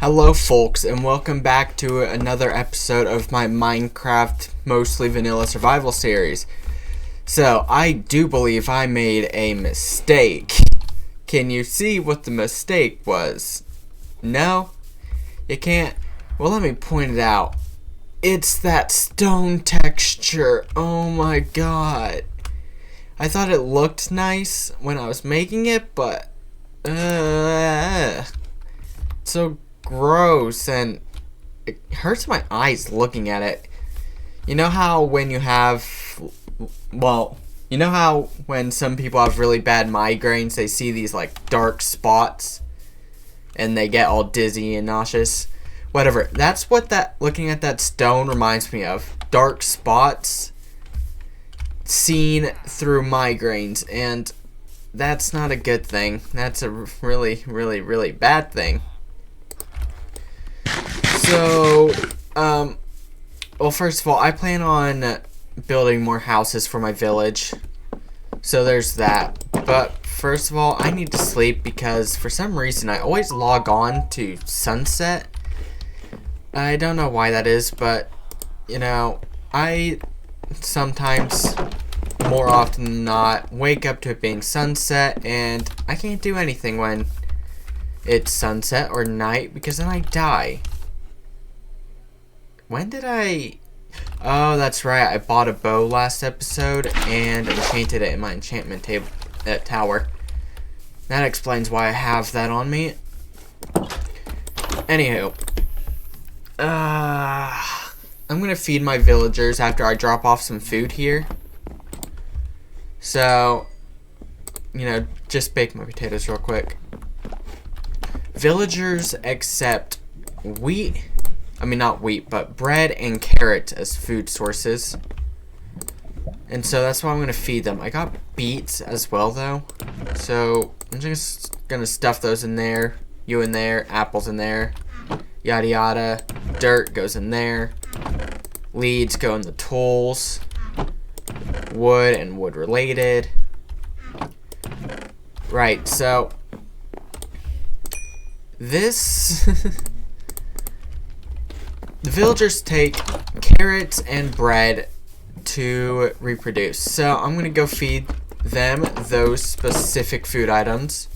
Hello folks, and welcome back to another episode of my Minecraft mostly vanilla survival series. So, I do believe I made a mistake. Can you see what the mistake was? No? You can't? Well, let me point it out. It's that stone texture. Oh my god. I thought it looked nice when I was making it, but so gross, and it hurts my eyes looking at it. You know how when you have, you know how when some people have really bad migraines, they see these like dark spots and they get all dizzy and nauseous? Whatever. That's what that looking at that stone reminds me of. Dark spots seen through migraines, and that's not a good thing. That's a really, really, really bad thing. So, well, first of all, I plan on building more houses for my village. So there's that. But first of all, I need to sleep because for some reason I always log on to sunset. I don't know why that is, but, you know, I sometimes, more often than not, wake up to it being sunset, and I can't do anything when it's sunset or night because then I die. When did I... Oh, that's right. I bought a bow last episode and enchanted it in my enchantment table tower. That explains why I have that on me. Anywho. I'm going to feed my villagers after I drop off some food here. So, you know, just bake my potatoes real quick. Villagers accept wheat... I mean, not wheat, but bread and carrots as food sources. And so that's why I'm going to feed them. I got beets as well, though. So I'm just going to stuff those in there. You in there. Apples in there. Yada yada. Dirt goes in there. Leads go in the tools. Wood and wood related. Right, so this... The villagers take carrots and bread to reproduce. So I'm going to go feed them those specific food items.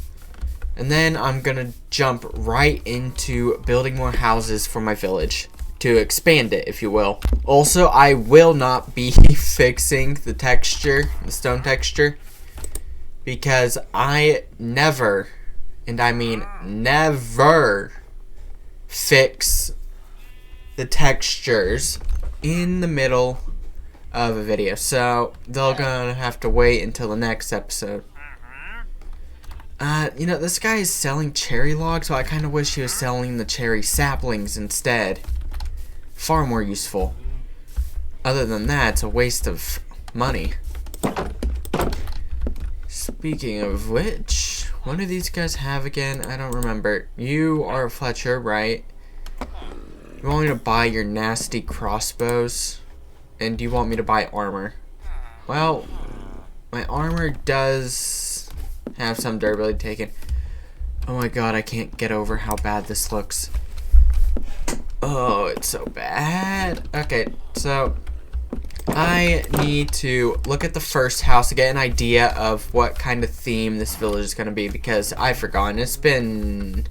And then I'm going to jump right into building more houses for my village. To expand it, if you will. Also, I will not be fixing the texture, the stone texture. Because I never, and I mean never, fix the textures in the middle of a video, so they're gonna have to wait until the next episode. You know, this guy is selling cherry logs, so I kind of wish he was selling the cherry saplings instead. Far more useful. Other than that, it's a waste of money. Speaking of which, what do these guys have again? I don't remember. You are Fletcher, right? You want me to buy your nasty crossbows? And do you want me to buy armor? Well, my armor does have some durability taken. Oh my god, I can't get over how bad this looks. Oh, it's so bad. Okay, so I need to look at the first house to get an idea of what kind of theme this village is going to be, because I've forgotten. It's been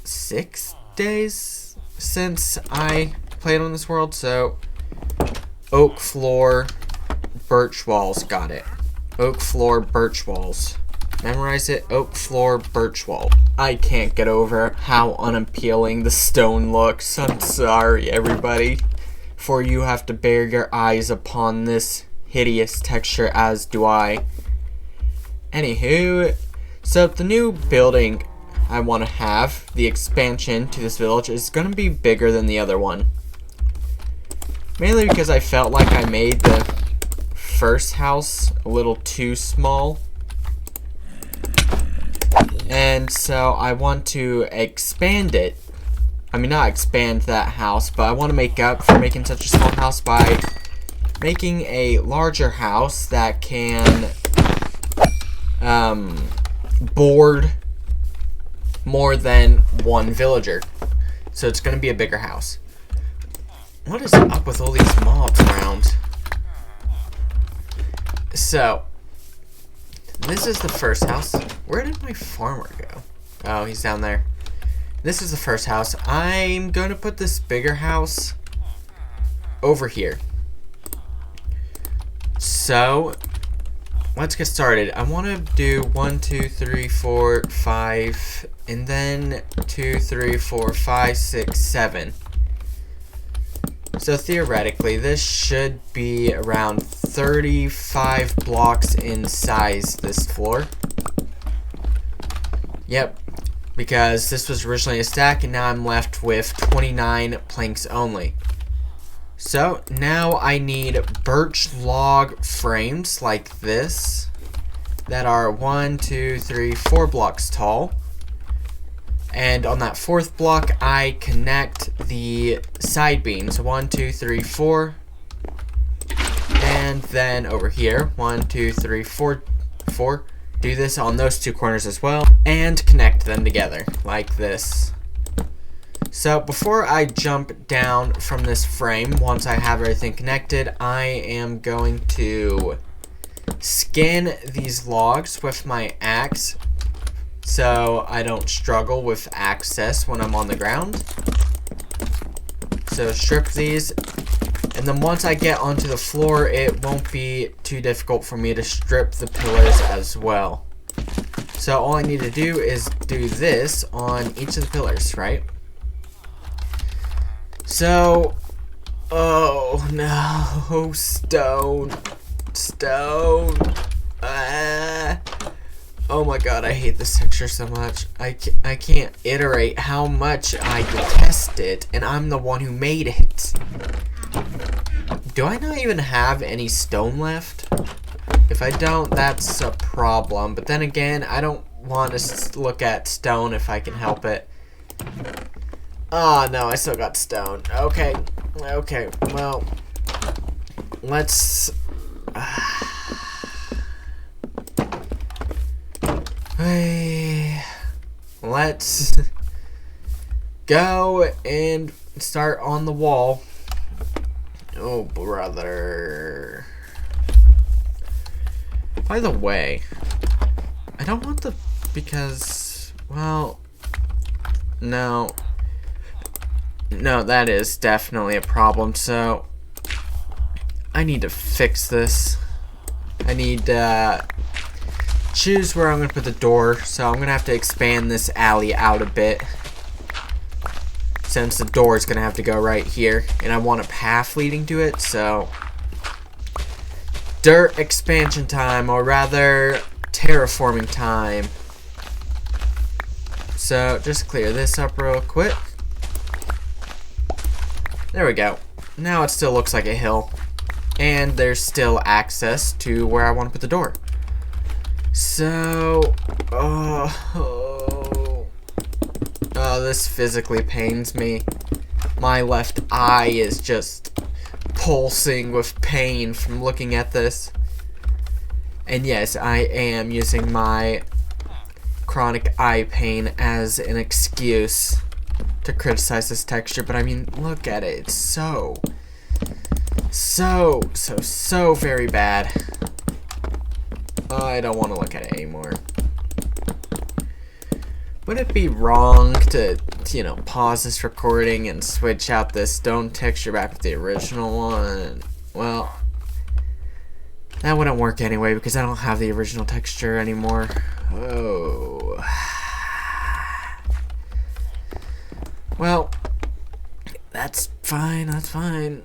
6 days since I played on this world, so oak floor, birch walls, got it. Oak floor, birch walls. Memorize it, oak floor, birch wall. I can't get over how unappealing the stone looks. I'm sorry, everybody, for you have to bear your eyes upon this hideous texture, as do I. Anywho, so the new building I want to have, the expansion to this village, is going to be bigger than the other one. Mainly because I felt like I made the first house a little too small. And so I want to expand it. I mean, not expand that house, but I want to make up for making such a small house by making a larger house that can board more than one villager. So it's going to be a bigger house. What is up with all these mobs around? So, this is the first house. Where did my farmer go? Oh, he's down there. This is the first house. I'm going to put this bigger house over here. So, let's get started. I want to do 1, 2, 3, 4, 5, and then 2, 3, 4, 5, 6, 7. So theoretically, this should be around 35 blocks in size, this floor. Yep, because this was originally a stack, and now I'm left with 29 planks only. So now I need birch log frames like this that are 1, 2, 3, 4 blocks tall. And on that fourth block, I connect the side beams 1, 2, 3, 4. And then over here, 1, 2, 3, 4, 4. Do this on those two corners as well. And connect them together like this. So before I jump down from this frame, once I have everything connected, I am going to skin these logs with my axe so I don't struggle with access when I'm on the ground. So strip these, and then once I get onto the floor, it won't be too difficult for me to strip the pillars as well. So all I need to do is do this on each of the pillars, right? So, oh no, stone, oh my god, I hate this texture so much. I can't iterate how much I detest it, and I'm the one who made it. Do I not even have any stone left? If I don't, that's a problem. But then again, I don't want to look at stone if I can help it. Oh no, I still got stone. Okay, well, let's... let's go and start on the wall. Oh, brother. By the way, I don't want the... because, well, no, that is definitely a problem. So I need to fix this. I need to choose where I'm going to put the door. So I'm going to have to expand this alley out a bit, since the door is going to have to go right here, and I want a path leading to it. So dirt expansion time, or rather terraforming time. So just clear this up real quick. There we go. Now it still looks like a hill, and there's still access to where I want to put the door. So, oh, this physically pains me. My left eye is just pulsing with pain from looking at this. And yes, I am using my chronic eye pain as an excuse to criticize this texture, but I mean, look at it. It's so very bad. Oh, I don't want to look at it anymore. Would it be wrong to, you know, pause this recording and switch out this stone texture back with the original one? Well, that wouldn't work anyway because I don't have the original texture anymore. Oh. Well, that's fine, that's fine.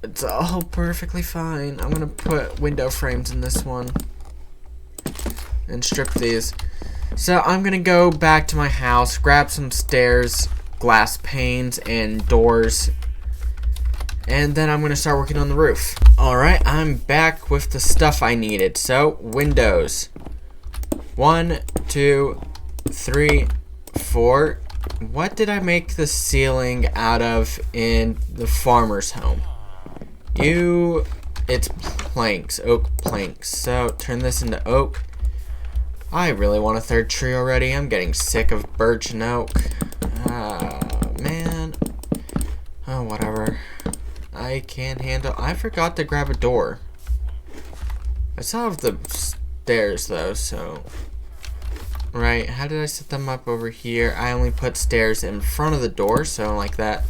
It's all perfectly fine. I'm gonna put window frames in this one and strip these. So I'm gonna go back to my house, grab some stairs, glass panes, and doors, and then I'm gonna start working on the roof. Alright, I'm back with the stuff I needed. So, windows. 1, 2, 3, 4. What did I make the ceiling out of in the farmer's home? It's planks, oak planks. So turn this into oak. I really want a third tree already. I'm getting sick of birch and oak. Man. Oh, whatever. I can't handle... I forgot to grab a door. I still have the stairs, though, so... Right, how did I set them up over here? I only put stairs in front of the door, so like that.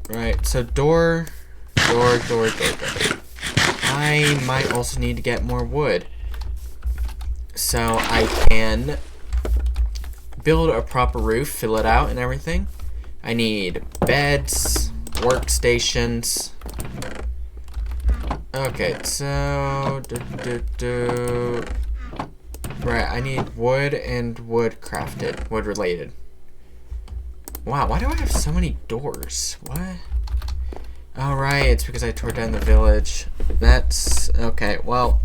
Right, so door. I might also need to get more wood, so I can build a proper roof, fill it out and everything. I need beds, workstations. Okay, so right, I need wood and wood crafted, wood related. Wow, why do I have so many doors? What? All right, it's because I tore down the village. That's okay. Well,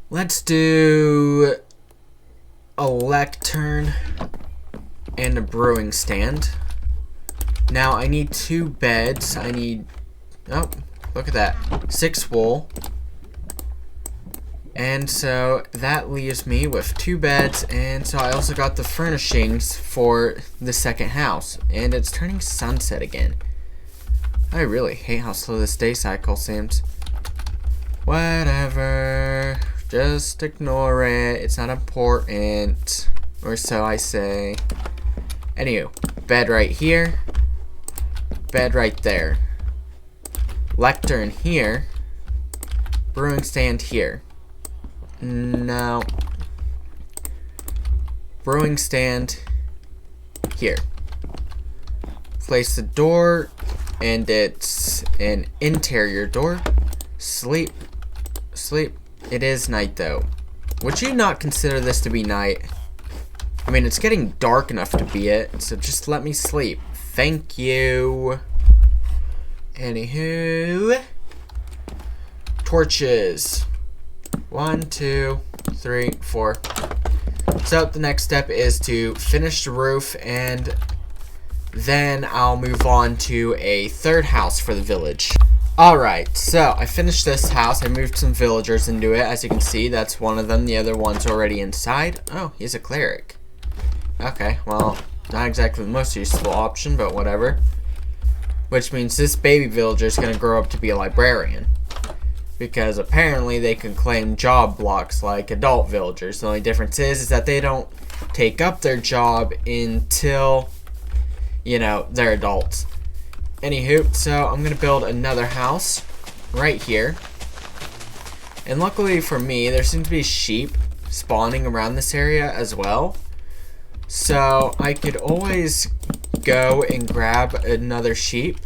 let's do a lectern and a brewing stand. Now I need 2 beds. I need, oh, look at that, 6 wool. And so that leaves me with 2 beds, and so I also got the furnishings for the second house. And it's turning sunset again. I really hate how slow this day cycle seems. Whatever, just ignore it. It's not important, or so I say. Anywho, bed right here, bed right there, lectern here, brewing stand here. No. Brewing stand here. Place the door, and it's an interior door. Sleep. Sleep. It is night though. Would you not consider this to be night? I mean, it's getting dark enough to be it, so just let me sleep. Thank you. Anywho. Torches. 1, 2, 3, 4. So the next step is to finish the roof, and then I'll move on to a third house for the village. Alright, so I finished this house. I moved some villagers into it. As you can see, that's one of them. The other one's already inside. Oh, he's a cleric. Okay, well, not exactly the most useful option, but whatever. Which means this baby villager is going to grow up to be a librarian. Because apparently they can claim job blocks like adult villagers. The only difference is that they don't take up their job until, you know, they're adults. Anywho, so I'm going to build another house right here. And luckily for me, there seem to be sheep spawning around this area as well. So I could always go and grab another sheep,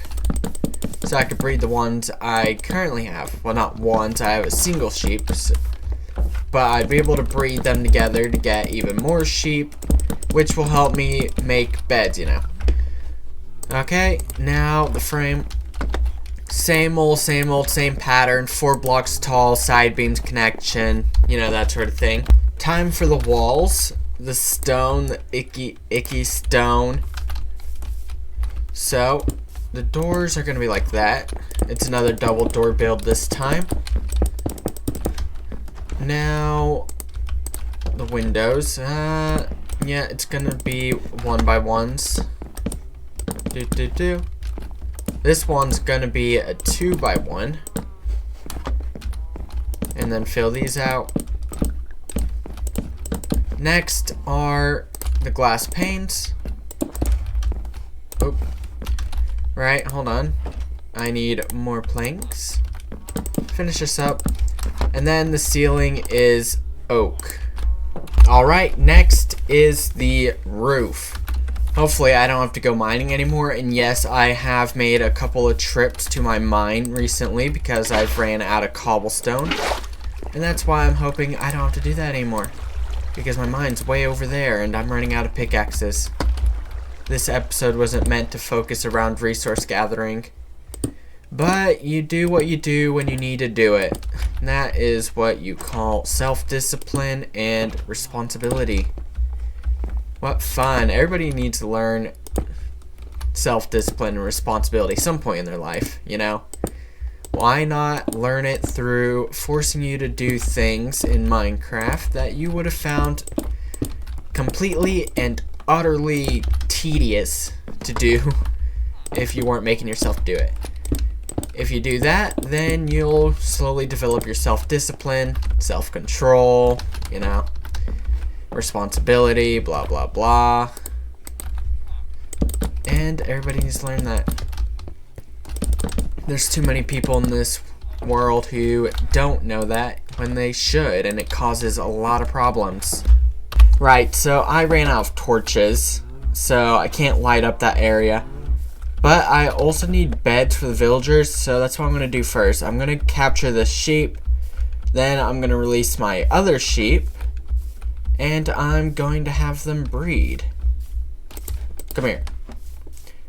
so I could breed the ones I currently have. Well, not ones, I have a single sheep. But I'd be able to breed them together to get even more sheep, which will help me make beds, you know. Okay, now the frame. Same old, same pattern. 4 blocks tall, side beams connection, you know, that sort of thing. Time for the walls. The stone, the icky stone. So, the doors are going to be like that. It's another double door build this time. Now, the windows. Yeah, it's going to be 1x1s. This one's going to be a 2x1. And then fill these out. Next are the glass panes. Oh. Right, hold on. I need more planks. Finish this up. And then the ceiling is oak. Alright, next is the roof. Hopefully I don't have to go mining anymore. And yes, I have made a couple of trips to my mine recently because I've ran out of cobblestone. And that's why I'm hoping I don't have to do that anymore. Because my mine's way over there and I'm running out of pickaxes. This episode wasn't meant to focus around resource gathering. But you do what you do when you need to do it. And that is what you call self-discipline and responsibility. What fun. Everybody needs to learn self-discipline and responsibility some point in their life, you know? Why not learn it through forcing you to do things in Minecraft that you would have found completely and utterly tedious to do if you weren't making yourself do it. If you do that, then you'll slowly develop your self-discipline, self-control, you know, responsibility, blah, blah, blah. And everybody needs to learn that. There's too many people in this world who don't know that when they should, and it causes a lot of problems. Right, so I ran out of torches, so I can't light up that area. But I also need beds for the villagers, so that's what I'm going to do first. I'm going to capture the sheep, then I'm going to release my other sheep, and I'm going to have them breed. Come here.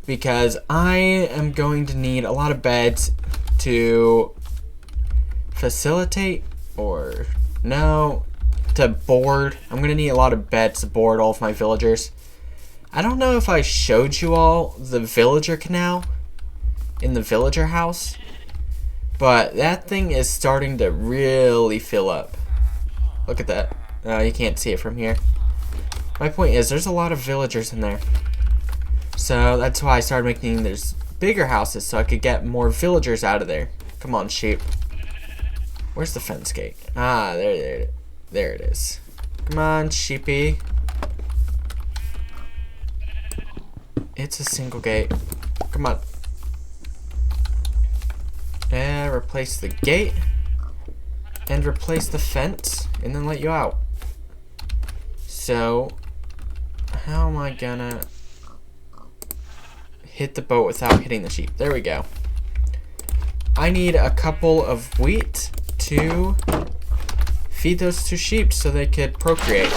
Because I am going to need a lot of beds to facilitate, or no, to board. I'm going to need a lot of beds to board all of my villagers. I don't know if I showed you all the villager canal in the villager house, but that thing is starting to really fill up. Look at that. You can't see it from here. My point is, there's a lot of villagers in there. So that's why I started making these bigger houses so I could get more villagers out of there. Come on, sheep. Where's the fence gate? Ah, there it is. Come on, sheepy. It's a single gate. Come on. And replace the gate. And replace the fence. And then let you out. So, how am I gonna hit the boat without hitting the sheep? There we go. I need a couple of wheat to feed those two sheep so they could procreate,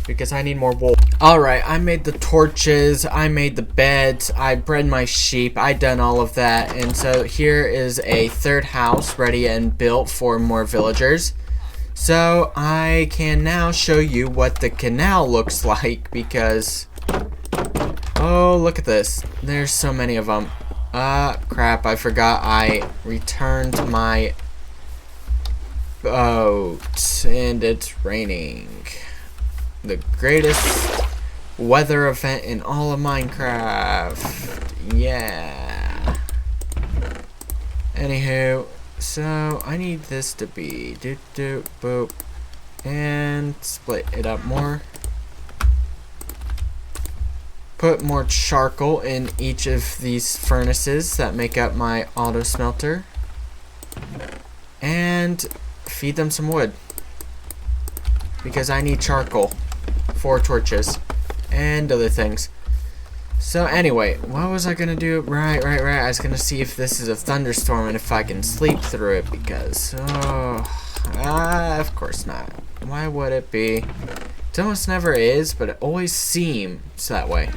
because I need more wool. Alright, I made the torches, I made the beds, I bred my sheep, I done all of that, and so here is a third house ready and built for more villagers. So I can now show you what the canal looks like, because oh, look at this. There's so many of them. Crap, I forgot I returned my boat, and it's raining. The greatest weather event in all of Minecraft. Yeah. Anywho, so I need this to be boop, and split it up more. Put more charcoal in each of these furnaces that make up my auto smelter, and feed them some wood, because I need charcoal for torches and other things. So anyway, what was I gonna do? Right. I was gonna see if this is a thunderstorm and if I can sleep through it, because of course not. Why would it be? It almost never is, but it always seems that way.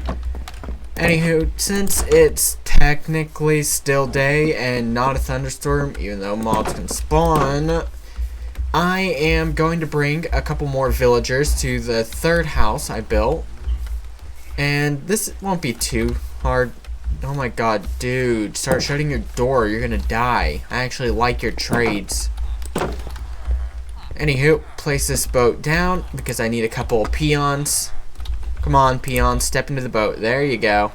Anywho, since it's technically still day and not a thunderstorm, even though mobs can spawn, I am going to bring a couple more villagers to the third house I built. And this won't be too hard. Oh my god, dude, start shutting your door, you're gonna die. I actually like your trades. Anywho, place this boat down because I need a couple of peons. Come on, peons, step into the boat. There you go.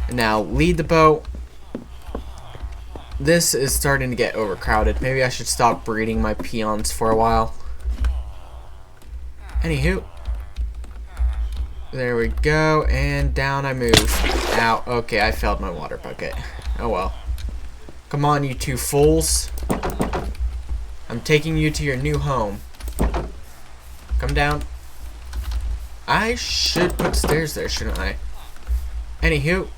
And now lead the boat. This is starting to get overcrowded. Maybe I should stop breeding my peons for a while. Anywho. There we go, and down I move. Ow, okay, I failed my water bucket. Oh well. Come on, you two fools. I'm taking you to your new home. Come down. I should put stairs there, shouldn't I? Anywho,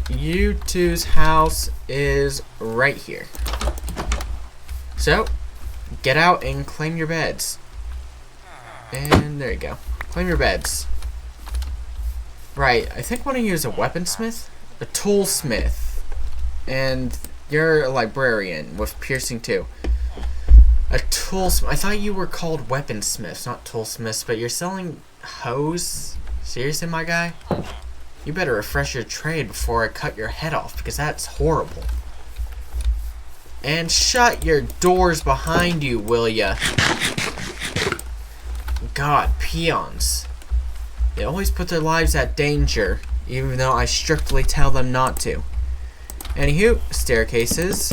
you two's house is right here. So, get out and claim your beds. And there you go. Claim your beds. Right, I think I want to use a weaponsmith? A toolsmith. And you're a librarian with piercing too. A toolsmith. I thought you were called weaponsmiths, not toolsmiths, but you're selling hoes? Seriously, my guy? You better refresh your trade before I cut your head off, because that's horrible. And shut your doors behind you, will ya? God, peons. They always put their lives at danger, even though I strictly tell them not to. Anywho, staircases.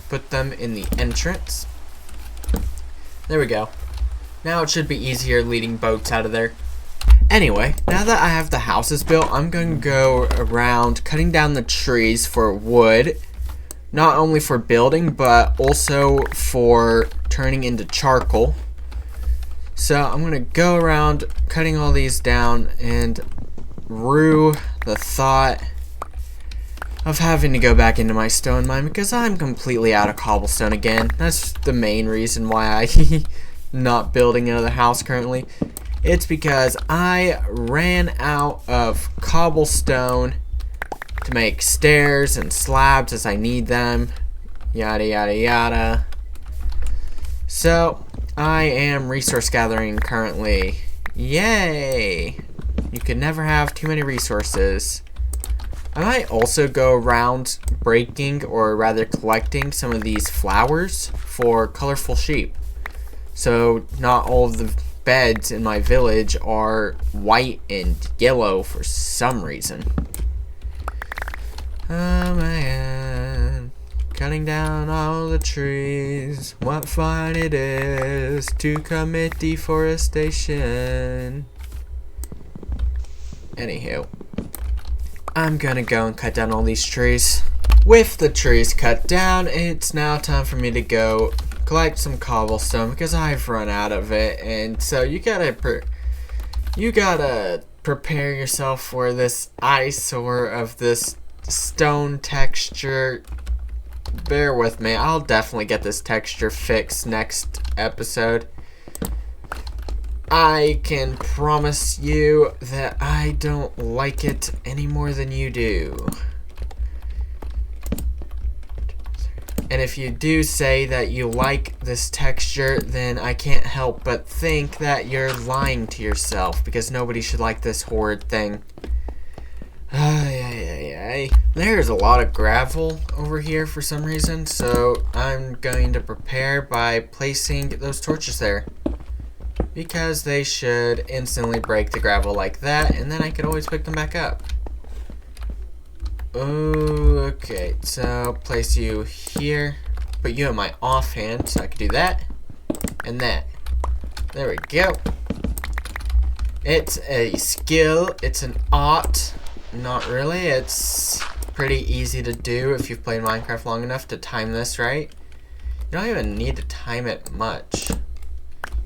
Put them in the entrance. There we go. Now it should be easier leading boats out of there. Anyway, now that I have the houses built, I'm going to go around cutting down the trees for wood. Not only for building, but also for turning into charcoal. So I'm going to go around cutting all these down and rue the thought of having to go back into my stone mine because I'm completely out of cobblestone again. That's the main reason why I'm not building another house currently. It's because I ran out of cobblestone to make stairs and slabs as I need them, yada yada yada. So I am resource gathering currently. Yay! You can never have too many resources. I might also go around breaking, or rather collecting, some of these flowers for colorful sheep. So not all of the beds in my village are white and yellow for some reason. Oh man, cutting down all the trees, what fun it is to commit deforestation. Anywho, I'm gonna go and cut down all these trees. With the trees cut down, it's now time for me to go collect some cobblestone because I've run out of it, and so you gotta prepare yourself for this eyesore of this stone texture. Bear with me, I'll definitely get this texture fixed next episode. I can promise you that I don't like it any more than you do. And if you do say that you like this texture, then I can't help but think that you're lying to yourself, because nobody should like this horrid thing. There's a lot of gravel over here for some reason, so I'm going to prepare by placing those torches there, because they should instantly break the gravel like that, and then I could always pick them back up. Okay, so place you here, put you in my offhand so I can do that and that. There we go. It's a skill, it's an art. Not really, it's pretty easy to do if you've played Minecraft long enough to time this right. You don't even need to time it much.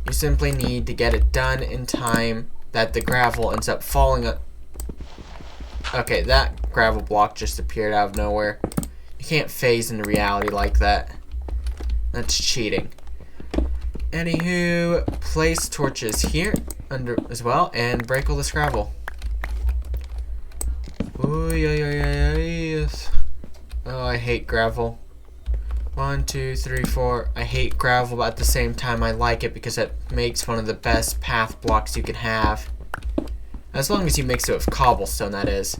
You simply need to get it done in time that the gravel ends up falling. Okay, that gravel block just appeared out of nowhere. You can't phase into reality like that. That's cheating. Anywho, place torches here under as well and break all this gravel. Oh, I hate gravel. 1, 2, 3, 4. I hate gravel, but at the same time I like it because it makes one of the best path blocks you can have. As long as you mix it with cobblestone, that is.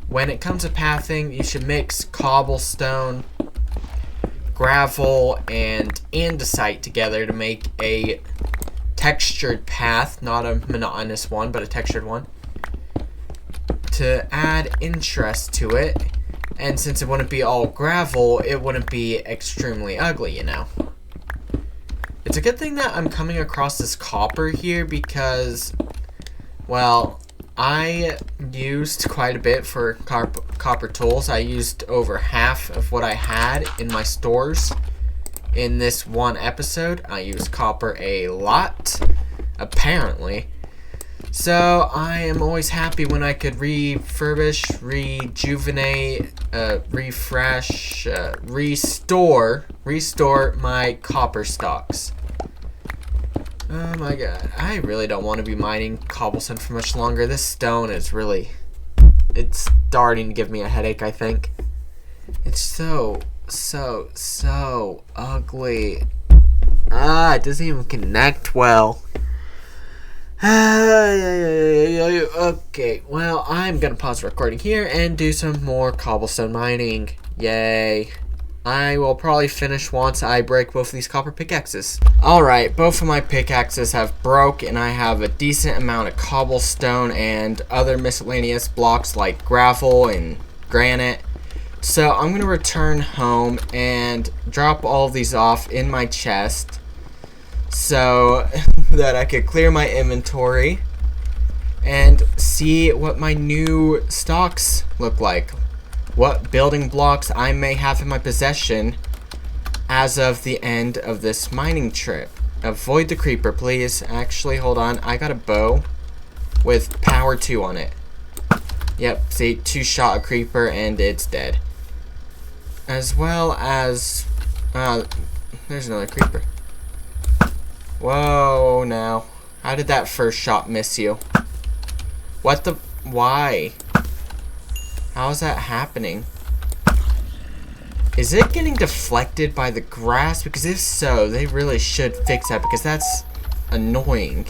When it comes to pathing, you should mix cobblestone, gravel, and andesite together to make a textured path, not a monotonous one, but a textured one, to add interest to it. And since it wouldn't be all gravel, it wouldn't be extremely ugly, you know. It's a good thing that I'm coming across this copper here because, well, I used quite a bit for copper tools. I used over half of what I had in my stores in this one episode. I used copper a lot, apparently. So I am always happy when I could refurbish, rejuvenate, refresh, restore my copper stocks. Oh my god, I really don't want to be mining cobblestone for much longer. This stone is really, it's starting to give me a headache, I think. It's so ugly. It doesn't even connect well. Okay, well, I'm gonna pause the recording here and do some more cobblestone mining. Yay. I will probably finish once I break both of these copper pickaxes. Alright, both of my pickaxes have broke, and I have a decent amount of cobblestone and other miscellaneous blocks like gravel and granite. So I'm going to return home and drop all of these off in my chest so that I could clear my inventory and see what my new stocks look like. What building blocks I may have in my possession as of the end of this mining trip. Avoid the creeper, please. Actually, hold on. I got a bow with power 2 on it. Yep, see, 2 shot a creeper and it's dead. As well as... there's another creeper. Whoa, now. How did that first shot miss you? What the... Why? How is that happening? Is it getting deflected by the grass? Because if so, they really should fix that, because that's annoying.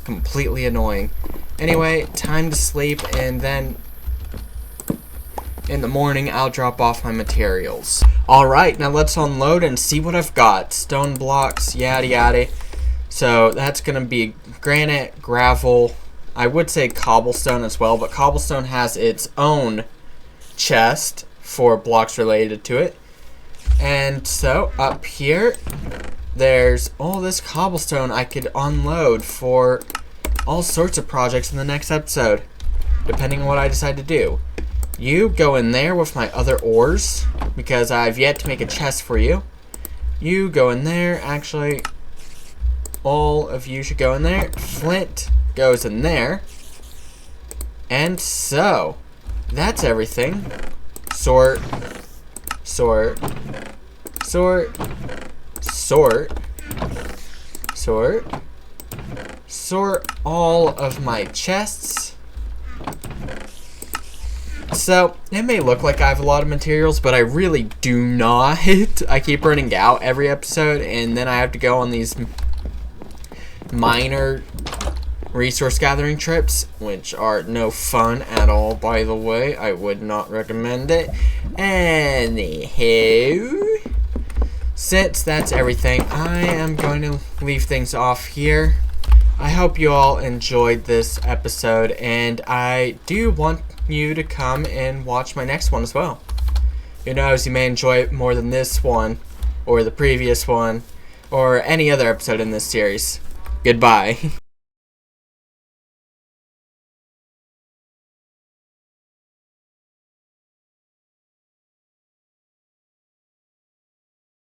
Completely annoying. Anyway, time to sleep, and then in the morning I'll drop off my materials. Alright, now let's unload and see what I've got. Stone blocks, yada yada. So that's gonna be granite, gravel, I would say cobblestone as well, but cobblestone has its own chest for blocks related to it. And so up here, there's all this cobblestone I could unload for all sorts of projects in the next episode, depending on what I decide to do. You go in there with my other ores, because I've yet to make a chest for you. You go in there, actually, all of you should go in there. Flint goes in there. And so, that's everything. Sort, sort, sort, sort, sort, sort all of my chests. So, it may look like I have a lot of materials, but I really do not. I keep running out every episode, and then I have to go on these minor resource gathering trips, which are no fun at all, by the way. I would not recommend it. Anywho, since that's everything, I am going to leave things off here. I hope you all enjoyed this episode, and I do want you to come and watch my next one as well. Who knows, you may enjoy it more than this one, or the previous one, or any other episode in this series. Goodbye.